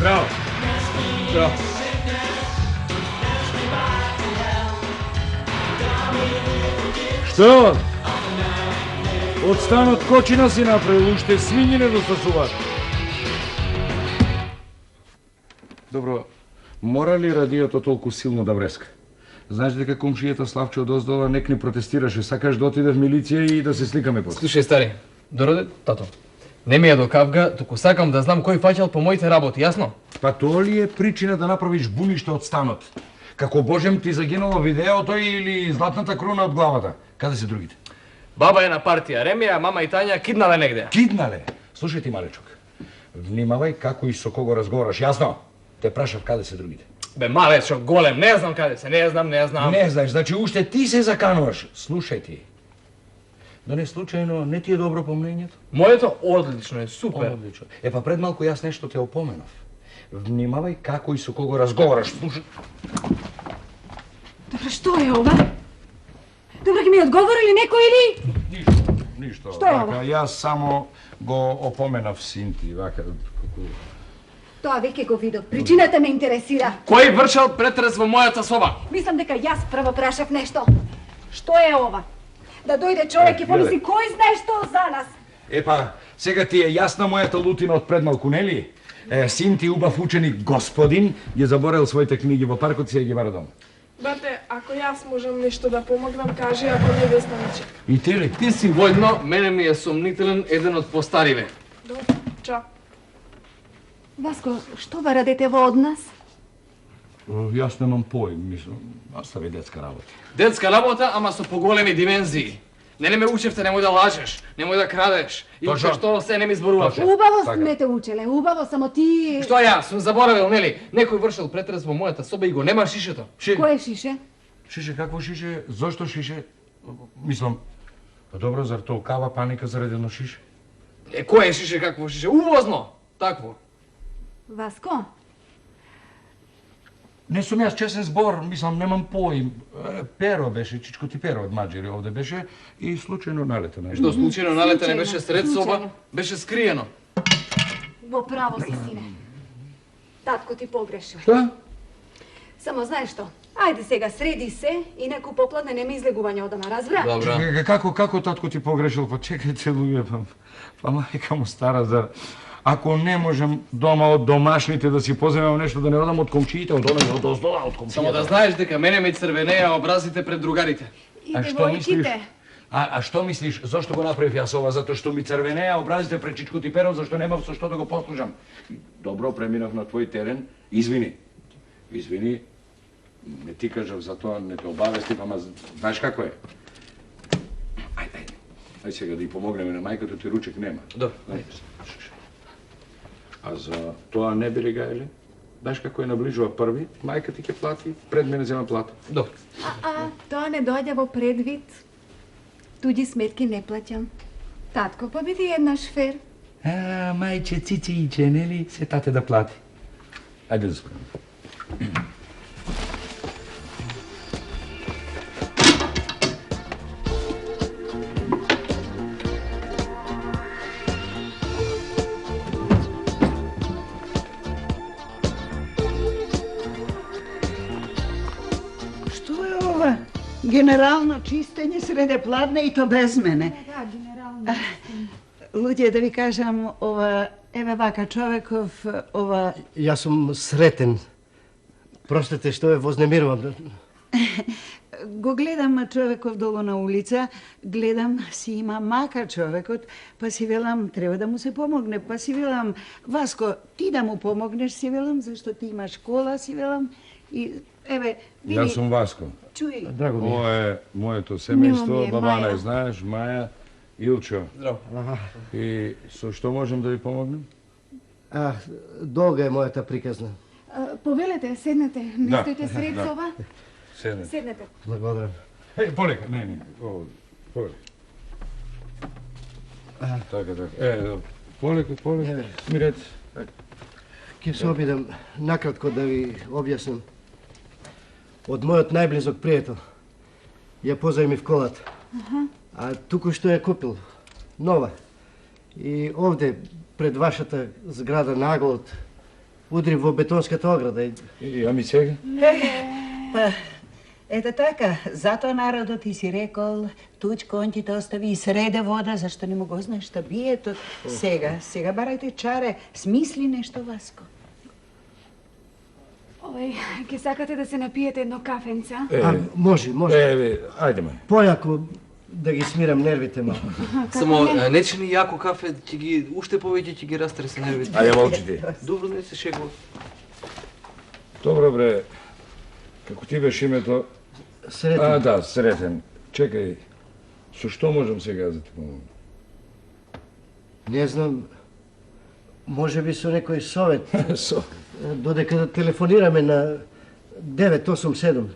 Здрав! Здрав! Што? Од станот кочина си направил, уште свињи не достасуваат. Добро, мора ли радиото толку силно да вреска? Знаеш дека комшијата Славче од оздола некни протестираше, сакаш да отиде в милиција и да се сликаме после. Слушај, стари, дороде, тато. Не ми е до кавга, туку сакам да знам кој фаќал по моите работи, јасно? Па тоа ли е причина да направиш буниште од станот? Како Божем ти загинуло видеото или златната круна од главата? Каде се другите? Баба е на партија, Ремија, мама и Тања киднале негде. Киднале? Слушај ти, малечок. Внимавај како и со кого разговараш, јасно? Те прашав каде се другите. Бе, малечок, голем, не знам каде се, не знам. Не знаеш, значи уште ти се закануваш. Слушај ти. Да не случајно не ти е добро помнењето? Моето одлично е, супер. Одлично. Па пред малку јас нешто те опоменав. Внимавај како и со кого разговараш. Слушај. Добро, што е ова? Добро, ги ми одговорили некој или? Ништо. Што е ова? Јас само го опоменав синти, вака како... Тоа веќе го видов. Причината ме интересира. Кој вршал претрес во мојата соба? Мислам дека јас прво прашав нешто. Што е ова? Да дојде човек и помисли кој знае што за нас. Епа, сега ти е јасна мојата лутина од предмалку, нели? Син ти убав ученик господин ги заборел своите книги во паркот си и ги вара дома. Бате, ако јас можам нешто да помогнам, кажи, ако не да стане чека. И ти ли? Ти си војдно, мене ми е сомнителен еден од постариве. Добро, чао. Васко, што барадете во од нас? Јас немам поим, мислам, остави детска работа. Детска работа, ама со поголеми димензии. Не ме учевте, немој да лажеш, немој да крадеш. И уште што се не ми зборуваше. Убаво сме те учеле, убаво, само ти... Што јас, сум заборавил, нели? Некој вршил претрес во мојата соба и го нема шишето. Кој е шише? Шише, какво шише? Зошто шише? Мислам, па добро, зар толкава паника заради едно шише? Кој е шише, какво шише? Увозно, такво. Васко? Не сум јас чесен збор, мислам, немам поим. Перо беше, чичко ти Перо од Маđери овде беше и случајно налета нешто. Што случајно налета не беше сред соба, беше скриено. Во право си, сине. Татко ти погрешил. Што? Само знаеш што? Ајде сега, среди се, инаку попладне нема излегување од дома, разбра? Добро. Како татко ти погрешил? Па чекајте, луѓе, па мајка му стара за... Ако не можем дома од домашните да си поземам нешто, да не одам од комшиите, од оној, од оздола, од комшиите. Само да знаеш дека мене ме црвенеа образите пред другарите. И девојките. А што мислиш, зошто го направив јас ова? Затоа што ми црвенеа образите пред Чичко ти Перо, зашто немав со што да го послужам. Добро, преминав на твој терен, извини. Извини, не ти кажав за тоа, не те обавестив, ама знаеш како е? Ајде сега да ја помогнеме на мајката, ти ручек нема. Добро. А за тоа не би ли гајле? Знаеш како е наближува први, мајка ти ќе плати, пред мене зема плата. Добро. Тоа не доаѓа во предвид. Туѓи сметки не плаќам. Татко, па биди еднаш фер. Мајче, цициче, нели? Се тате да плати. Ајде да спрем. Генерално чистење среде пладне и то без мене. Да, генерално. Луѓе, да ви кажам, ова, еве вака човеков, ова... Јас сум сретен. Простете што ве вознемирувам. Го гледам човеков долу на улица, гледам си има мака човекот, па си велам треба да му се помогне, па си велам Васко, ти да му помогнеш, си велам, зашто ти имаш кола, си велам и еве, види... Јас сум Васко. Чуј. Драго ми. Ова е моето семејство, Мило ми е, бабана Маја. е, знаеш, Маја, Илчо. Здраво. И со што можем да ви помогнем? Долга е мојата приказна. Повелете, седнете. Не Да, стоите сред да. соба. Седнете. Седнете. Благодарам. Полека, не, овде, полека. Така. Полека. Смирете. Ќе се обидам накратко да ви објаснам. Од мојот најблизок пријател ја позајмив колата. А туку што ја купил нова. И овде пред вашата зграда нагло од удри во бетонската ограда. И ами сега? Па, ето така, затоа народот и си рекол, туч контите остави и среде вода, зашто не му го знаеш што бието. Сега барајте чаре, смисли нешто, Васко. Ой, ке сакате да се напиете едно кафенца? Може. Ајде ме. Појако да ги смирам нервите малку. Само не чини јако кафе, ќе ги уште повеќе ќе ги растресе нервите. Ајде молчи ти. Добро, не се шегува. Добро бре, како ти беше името? Сретен. Да, Сретен. Чекај, со што можам сега да ти помогам? Не знам, може би со некој совет. Со? Додека да телефонираме на 987,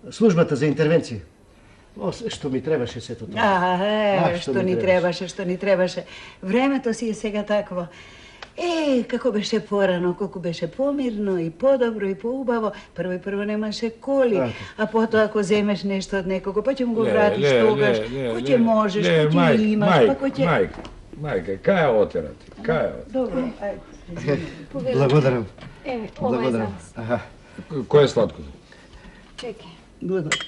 службата за интервенција. Што ми требаше сето тоа. Што ни требаше. Времето си е сега такво. Како беше порано, колку беше помирно и подобро и поубаво. Прво немаше коли, а потоа ако земеш нешто од некого, па ќе му го вратиш тогаш. Кој ќе можеш, кој ќе имаш, па кој ќе... Мајка, кај ја отерати? Добро, ајде. Благодарам. Ова е за вас. Кој е сладкото? Чекай. Благодарам.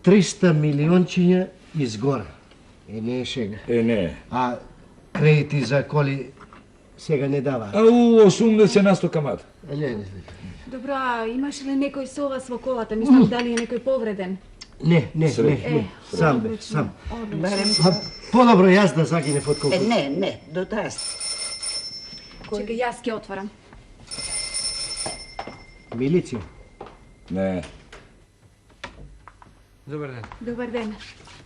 300 милиончиња изгора. Не е шега. Не. А кредити за коли сега не дава. 80 на 100 камата. Не. Добро, а имаш ли некој со вас во колата? Мислам, дали е некој повреден? Не. Сам. Одлично. Подобро јас да загинев од колку. Не, до таз. Чекай, јас ќе отворам. Милиција. Не. Добар ден. Добар ден.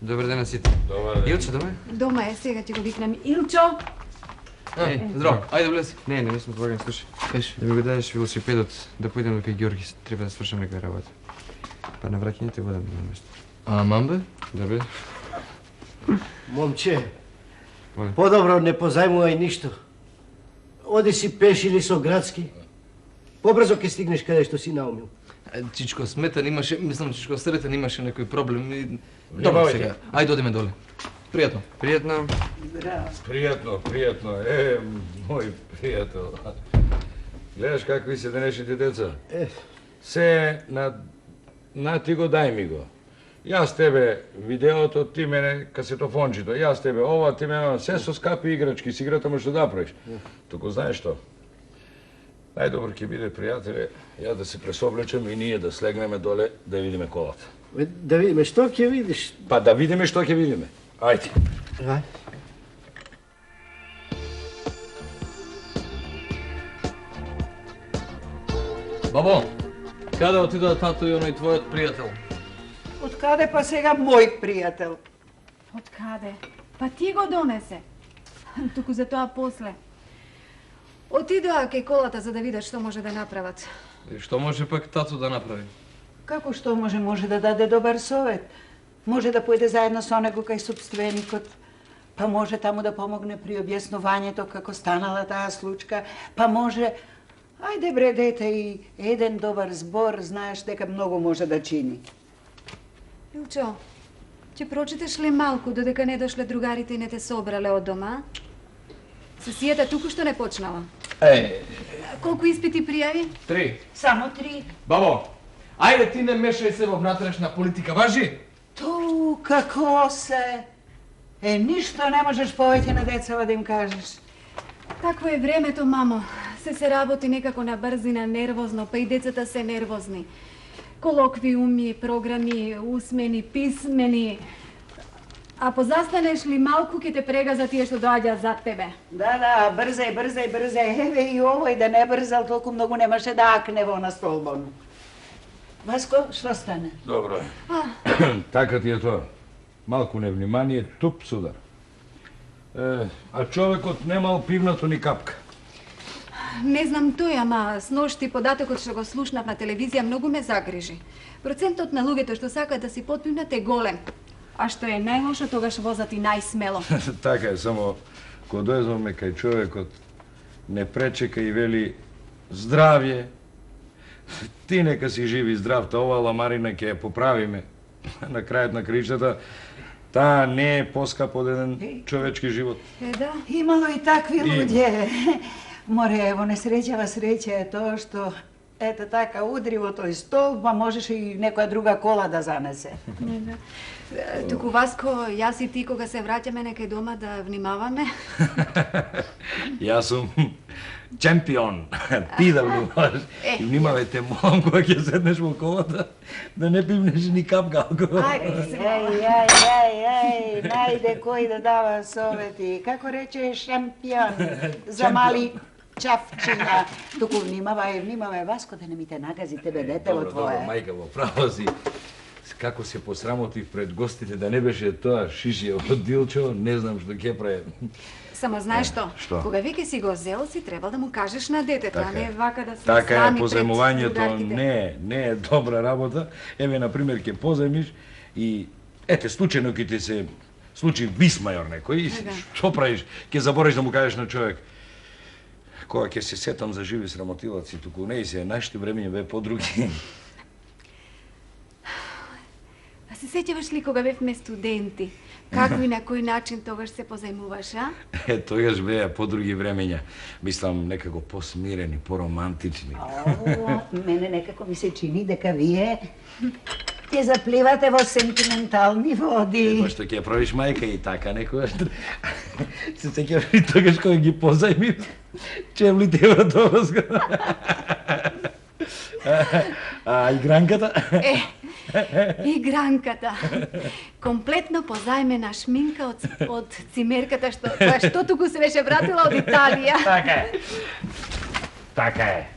Добар ден на сите. Добар ден. Илчо, дома е? Дома е, сега ќе го викнам. Илчо! Здраво, ајде влез. Не сме полагани, слушай. Кажи. Да ми го дадеш велосипедот, да појдем до кај Георги, треба да свршам некоја работа. Па на враќање те водам на место. А мамбе? Да бе? Момче, Моля. подобро не позајмувај ништо. Оди си пеш или со градски. Побрзо ќе стигнеш каде што си наумил. Чичко Сметан имаше, мислам Чичко Сретен имаше некој проблем и... Добро сега, ајде одиме доле. Пријатно. Пријатно. Пријатно. Мој пријател. Гледаш какви се денешните деца? Се на ти го, дај ми го. Јас тебе видеото, ти мене касетофончето, јас тебе ова, ти мене се со скапи играчки, си играта може да правиш. Туку знаеш што? Најдобро ќе биде, пријателе, ја да се пресоблечем и ние да слегнеме доле да видиме колата. Да видиме што ќе видиш. Па да видиме што ќе видиме. Ајде. Бабо, каде отидоа тато и оној твојот пријател? Од каде па сега мој пријател? Од каде? Па ти го донесе. Туку за тоа после. Отидоа кај колата за да видат што може да направат. И што може пак тато да направи? Како што може да даде добар совет. Може да појде заедно со него кај собственикот. Па може таму да помогне при објаснувањето како станала таа случка. Па може... Ајде бре, дете, и еден добар збор, знаеш дека многу може да чини. Илчо, ќе прочиташ ли малку додека не дошле другарите и не те собрале од дома? Сесијата туку што не почнала. Колку испити пријави? 3. Само 3. Бабо, ајде ти не мешај се во внатрешна политика, важи? Ту, како се? Ништо не можеш повеќе на децава да им кажеш. Такво е времето, мамо. Се работи некако на брзина, нервозно, па и децата се нервозни. Колоквиуми, програми, усмени, писмени. А позастанеш ли малку, ќе те прегаза тие што доаѓа зад тебе. Да, брзај. Еве и овој да не брзал, толку многу немаше да акне во на столбон. Васко, што стане? Добро е. Така ти е тоа. Малку невнимание, туп судар. А човекот немал пивнато ни капка. Не знам тој, ама сношти податокот што го слушнав на телевизија многу ме загрижи. Процентот на луѓето што сакаат да си потпивнат е голем. А што е најлошо, тогаш возат и најсмело. Така е, само кога дојдовме кај човекот, не пречека и вели здравје. Ти нека си живи здрав, ова ламарина ќе ја поправиме. На крајот на кричата, таа не е поскап од еден човечки живот. Да. Имало и такви луѓе. More, evo, nesrećava sreća je to što, eto, taka udri u toj stol, pa možeš i neka druga kola da zanese. Туку Васко, јас и ти кога се враќаме некај дома да внимаваме. Јас сум чемпион. Ти да внимаваш. И внимавајте, молам, кога ќе седнеш во колата, да не пивнеш ни капка алкохол. Ej, najde koji da dava soveti. Kako reče šampion za mali čafčina. Туку внимавај, Васко, да не ми те нагази тебе детево твое. Добро, мајка, во право си. Како се посрамотив пред гостите да не беше тоа шишијево дилчо, не знам што ќе правим. Само знаеш што? Што? Кога веќе си го зел, си требал да му кажеш на детето, а не вака да се Така е, сами пред позајмувањето другарките. не е добра работа. Еве, например, ќе позајмиш и ете, случајно ќе ти се случи висмајор некој и што правиш? Ќе забориш да му кажеш на човек. Кога ќе се сетам за живи срамотилаци, туку не и се нашите времења бе подруги. А се сеќаваш ли кога бевме студенти? Како и на кој начин тогаш се позајмуваш, а? Тогаш беа подруги времења. Мислам, некако посмирени, поромантични. Мене некако ми се чини дека вие ќе запливате во сентиментални води. Па што ќе правиш, мајка, и така некогаш. Се сеќаваш и тогаш кога ги позајми, чевлите во дорозга. А игранката? Игранката. Комплетно позајмена шминка од цимерката што туку се беше вратила од Италија. Така е. Така е.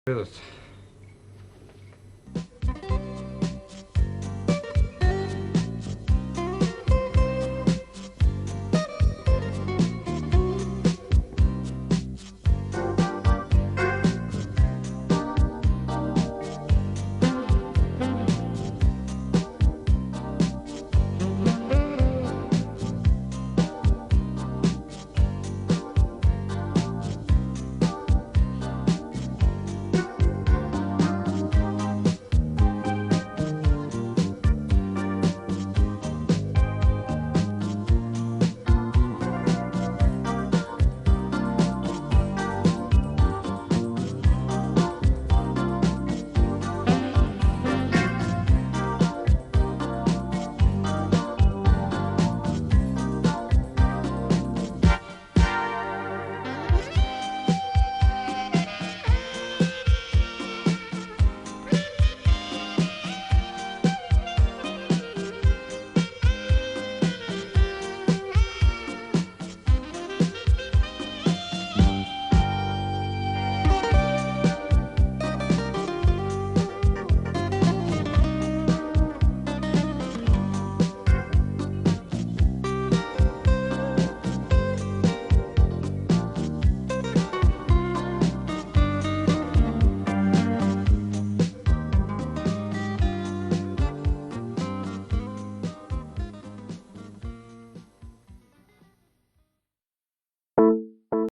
Предот.